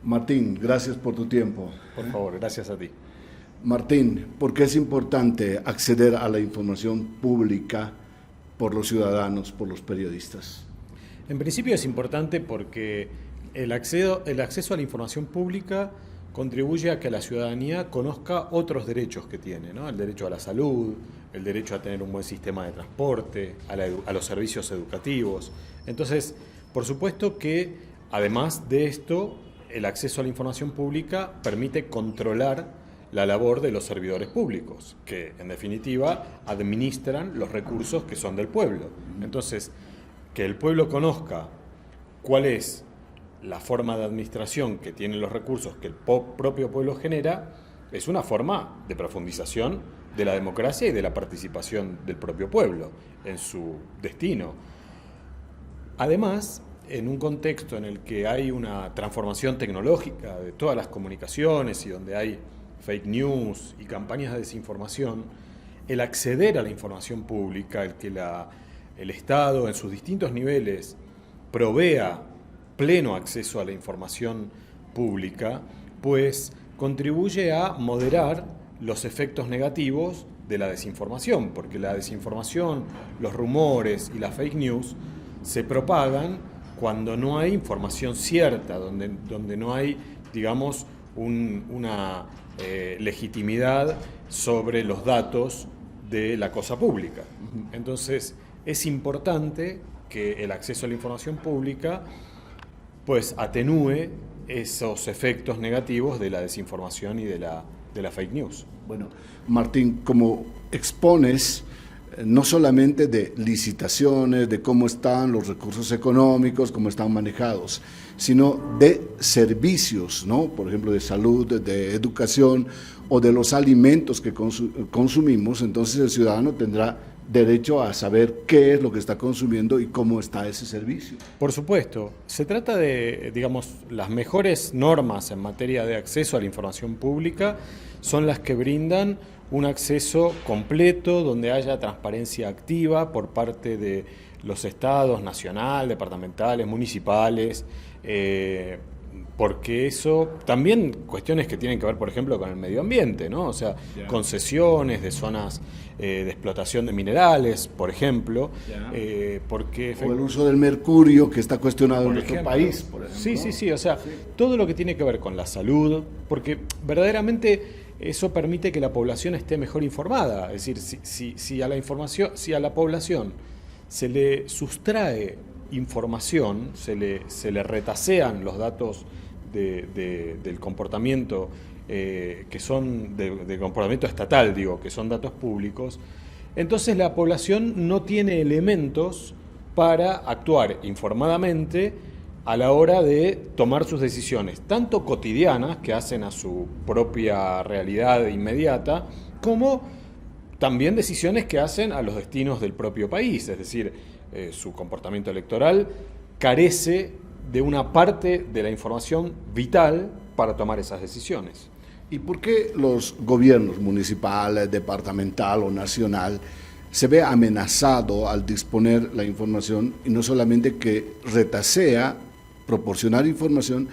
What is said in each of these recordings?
Martín, gracias por tu tiempo. Por favor, gracias a ti. Martín, ¿por qué es importante acceder a la información pública por los ciudadanos, por los periodistas? En principio es importante porque el acceso a la información pública contribuye a que la ciudadanía conozca otros derechos que tiene, ¿no? El derecho a la salud, el derecho a tener un buen sistema de transporte, a los servicios educativos. Entonces, por supuesto que además de esto, el acceso a la información pública permite controlar la labor de los servidores públicos, que en definitiva administran los recursos que son del pueblo. Entonces, que el pueblo conozca cuál es la forma de administración que tienen los recursos que el propio pueblo genera, es una forma de profundización de la democracia y de la participación del propio pueblo en su destino. Además, en un contexto en el que hay una transformación tecnológica de todas las comunicaciones y donde hay fake news y campañas de desinformación, el acceder a la información pública, el que el Estado en sus distintos niveles provea pleno acceso a la información pública, pues contribuye a moderar los efectos negativos de la desinformación, porque la desinformación, los rumores y las fake news se propagan cuando no hay información cierta, donde no hay, digamos, una legitimidad sobre los datos de la cosa pública. Entonces, es importante que el acceso a la información pública pues atenúe esos efectos negativos de la desinformación y de la fake news. Bueno, Martín, como expones no solamente de licitaciones, de cómo están los recursos económicos, cómo están manejados, sino de servicios, ¿no? Por ejemplo, de salud, de educación o de los alimentos que consumimos, entonces el ciudadano tendrá derecho a saber qué es lo que está consumiendo y cómo está ese servicio. Por supuesto, se trata de, digamos, las mejores normas en materia de acceso a la información pública son las que brindan un acceso completo, donde haya transparencia activa por parte de los estados, nacional, departamentales, municipales, porque eso, también cuestiones que tienen que ver, por ejemplo, con el medio ambiente, ¿no? O sea, concesiones de zonas de explotación de minerales, por ejemplo, porque... O el uso del mercurio que está cuestionado en nuestro país, por ejemplo. Sí, o sea, todo lo que tiene que ver con la salud, porque verdaderamente eso permite que la población esté mejor informada, es decir, si a la población se le sustrae información, se le retasean los datos del comportamiento que son de comportamiento estatal, digo, que son datos públicos, entonces la población no tiene elementos para actuar informadamente a la hora de tomar sus decisiones, tanto cotidianas, que hacen a su propia realidad inmediata, como también decisiones que hacen a los destinos del propio país, es decir, su comportamiento electoral carece de una parte de la información vital para tomar esas decisiones. ¿Y por qué los gobiernos municipal, departamental o nacional se ve amenazado al disponer la información y no solamente que retasea proporcionar información,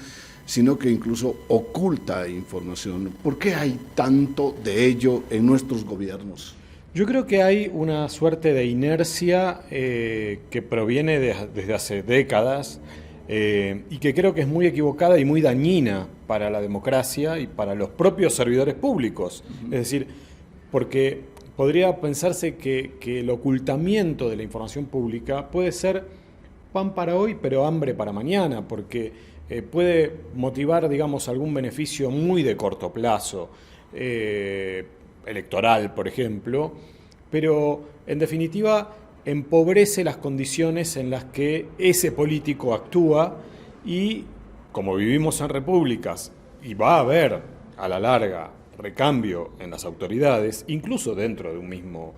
sino que incluso oculta información? ¿Por qué hay tanto de ello en nuestros gobiernos? Yo creo que hay una suerte de inercia que proviene desde hace décadas y que creo que es muy equivocada y muy dañina para la democracia y para los propios servidores públicos. Es decir, porque podría pensarse que el ocultamiento de la información pública puede ser pan para hoy, pero hambre para mañana, porque puede motivar, digamos, algún beneficio muy de corto plazo, electoral, por ejemplo, pero en definitiva empobrece las condiciones en las que ese político actúa y, como vivimos en repúblicas, y va a haber a la larga recambio en las autoridades, incluso dentro de un mismo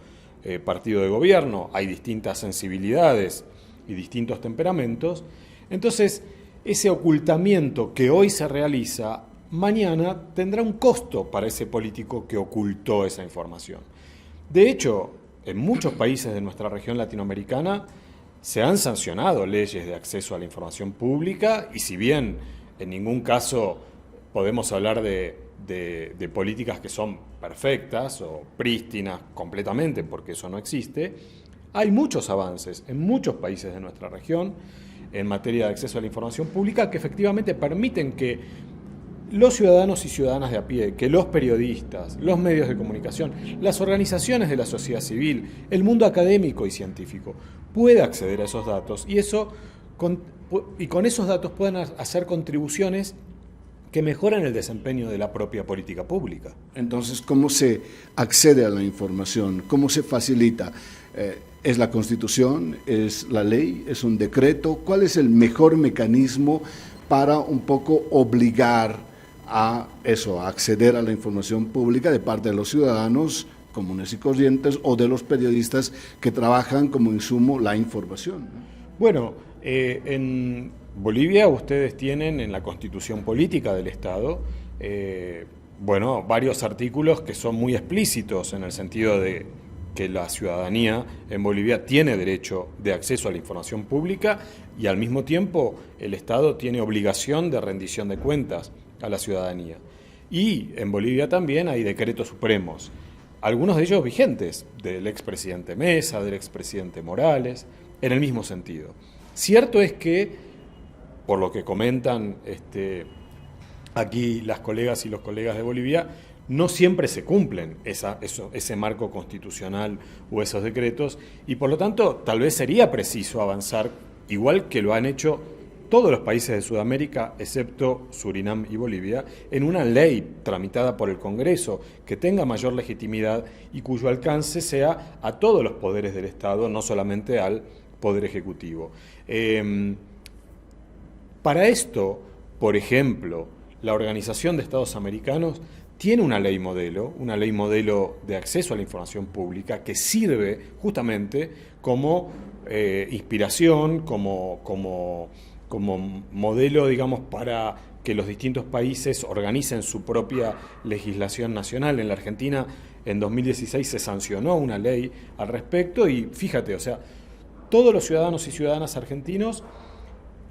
partido de gobierno, hay distintas sensibilidades y distintos temperamentos, entonces ese ocultamiento que hoy se realiza, mañana tendrá un costo para ese político que ocultó esa información. De hecho, en muchos países de nuestra región latinoamericana se han sancionado leyes de acceso a la información pública y si bien en ningún caso podemos hablar de políticas que son perfectas o prístinas completamente, porque eso no existe. Hay muchos avances en muchos países de nuestra región en materia de acceso a la información pública que efectivamente permiten que los ciudadanos y ciudadanas de a pie, que los periodistas, los medios de comunicación, las organizaciones de la sociedad civil, el mundo académico y científico pueda acceder a esos datos y con esos datos puedan hacer contribuciones que mejoran el desempeño de la propia política pública. Entonces, ¿cómo se accede a la información? ¿Cómo se facilita? ¿Es la Constitución? ¿Es la ley? ¿Es un decreto? ¿Cuál es el mejor mecanismo para un poco obligar a acceder a la información pública de parte de los ciudadanos comunes y corrientes o de los periodistas que trabajan como insumo la información? Bueno, en Bolivia ustedes tienen en la Constitución Política del Estado, varios artículos que son muy explícitos en el sentido de que la ciudadanía en Bolivia tiene derecho de acceso a la información pública y al mismo tiempo el Estado tiene obligación de rendición de cuentas a la ciudadanía. Y en Bolivia también hay decretos supremos, algunos de ellos vigentes, del expresidente Mesa, del expresidente Morales, en el mismo sentido. Cierto es que, por lo que comentan aquí las colegas y los colegas de Bolivia, no siempre se cumplen ese marco constitucional o esos decretos y por lo tanto tal vez sería preciso avanzar, igual que lo han hecho todos los países de Sudamérica, excepto Surinam y Bolivia, en una ley tramitada por el Congreso que tenga mayor legitimidad y cuyo alcance sea a todos los poderes del Estado, no solamente al Poder Ejecutivo. Para esto, por ejemplo, la Organización de Estados Americanos tiene una ley modelo de acceso a la información pública que sirve justamente como inspiración, como modelo, digamos, para que los distintos países organicen su propia legislación nacional. En la Argentina, en 2016 se sancionó una ley al respecto y fíjate, o sea, todos los ciudadanos y ciudadanas argentinos,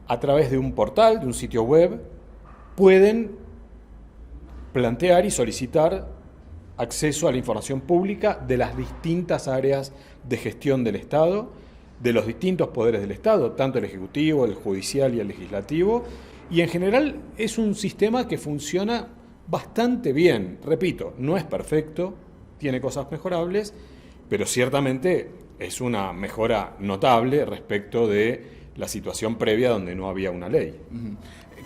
a través de un portal, de un sitio web, pueden plantear y solicitar acceso a la información pública de las distintas áreas de gestión del Estado, de los distintos poderes del Estado, tanto el Ejecutivo, el Judicial y el Legislativo, y en general es un sistema que funciona bastante bien. Repito, no es perfecto, tiene cosas mejorables, pero ciertamente es una mejora notable respecto de la situación previa donde no había una ley.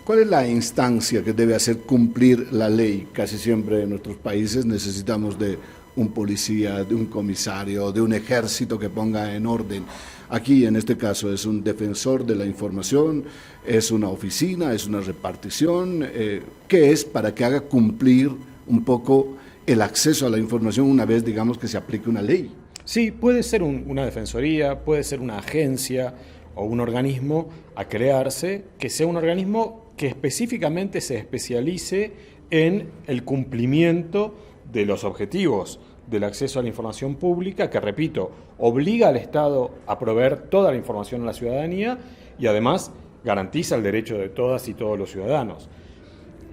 ¿Cuál es la instancia que debe hacer cumplir la ley? Casi siempre en nuestros países necesitamos de un policía, de un comisario, de un ejército que ponga en orden. Aquí, en este caso, es un defensor de la información, es una oficina, es una repartición. ¿Qué es para que haga cumplir un poco el acceso a la información una vez, digamos, que se aplique una ley? Sí, puede ser una defensoría, puede ser una agencia o un organismo a crearse, que sea un organismo que específicamente se especialice en el cumplimiento de los objetivos del acceso a la información pública, que, repito, obliga al Estado a proveer toda la información a la ciudadanía y además garantiza el derecho de todas y todos los ciudadanos.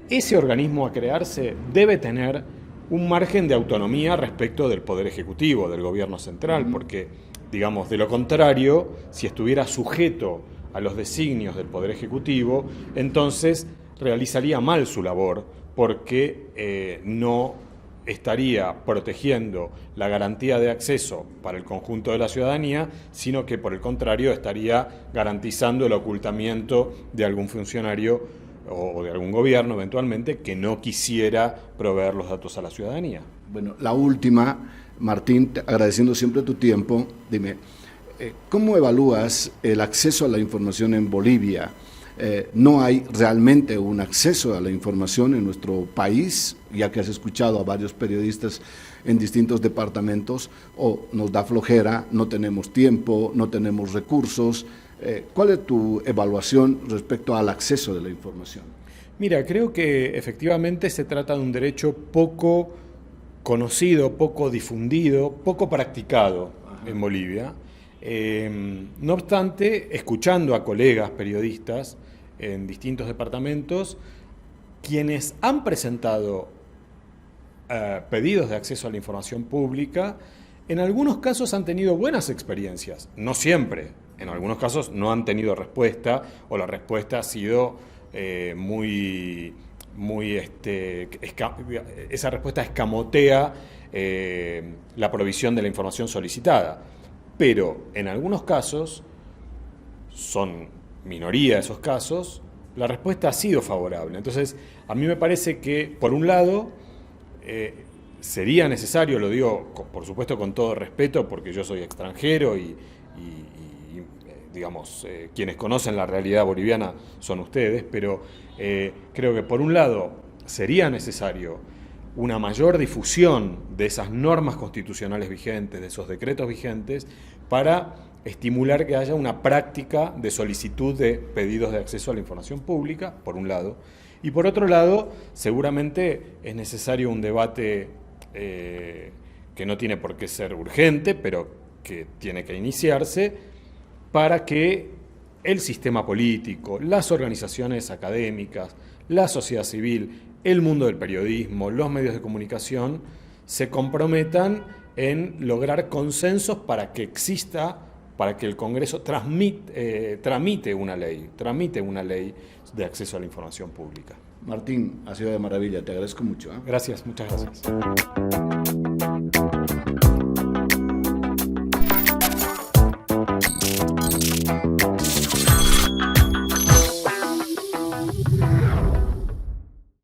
Ese organismo a crearse debe tener un margen de autonomía respecto del Poder Ejecutivo, del Gobierno central, porque, digamos, de lo contrario, si estuviera sujeto a los designios del Poder Ejecutivo, entonces realizaría mal su labor, porque no estaría protegiendo la garantía de acceso para el conjunto de la ciudadanía, sino que, por el contrario, estaría garantizando el ocultamiento de algún funcionario o de algún gobierno eventualmente que no quisiera proveer los datos a la ciudadanía. Bueno, la última, Martín, agradeciendo siempre tu tiempo, dime, ¿cómo evalúas el acceso a la información en Bolivia? No hay realmente un acceso a la información en nuestro país, ya que has escuchado a varios periodistas en distintos departamentos, o nos da flojera, no tenemos tiempo, no tenemos recursos. ¿Cuál es tu evaluación respecto al acceso de la información? Mira, creo que efectivamente se trata de un derecho poco conocido, poco difundido, poco practicado en Bolivia. No obstante, escuchando a colegas periodistas, en distintos departamentos, quienes han presentado pedidos de acceso a la información pública, en algunos casos han tenido buenas experiencias, no siempre. En algunos casos no han tenido respuesta o la respuesta ha sido esa respuesta escamotea la provisión de la información solicitada. Pero en algunos casos, son minoría esos casos, la respuesta ha sido favorable. Entonces, a mí me parece que, por un lado, sería necesario, lo digo por supuesto con todo respeto, porque yo soy extranjero y digamos, quienes conocen la realidad boliviana son ustedes, pero creo que por un lado sería necesario una mayor difusión de esas normas constitucionales vigentes, de esos decretos vigentes, para estimular que haya una práctica de solicitud de pedidos de acceso a la información pública, por un lado, y por otro lado, seguramente es necesario un debate que no tiene por qué ser urgente, pero que tiene que iniciarse, para que el sistema político, las organizaciones académicas, la sociedad civil, el mundo del periodismo, los medios de comunicación, se comprometan en lograr consensos para que exista, para que el Congreso tramite una ley de acceso a la información pública. Martín, ha sido de maravilla, te agradezco mucho. Gracias, muchas gracias.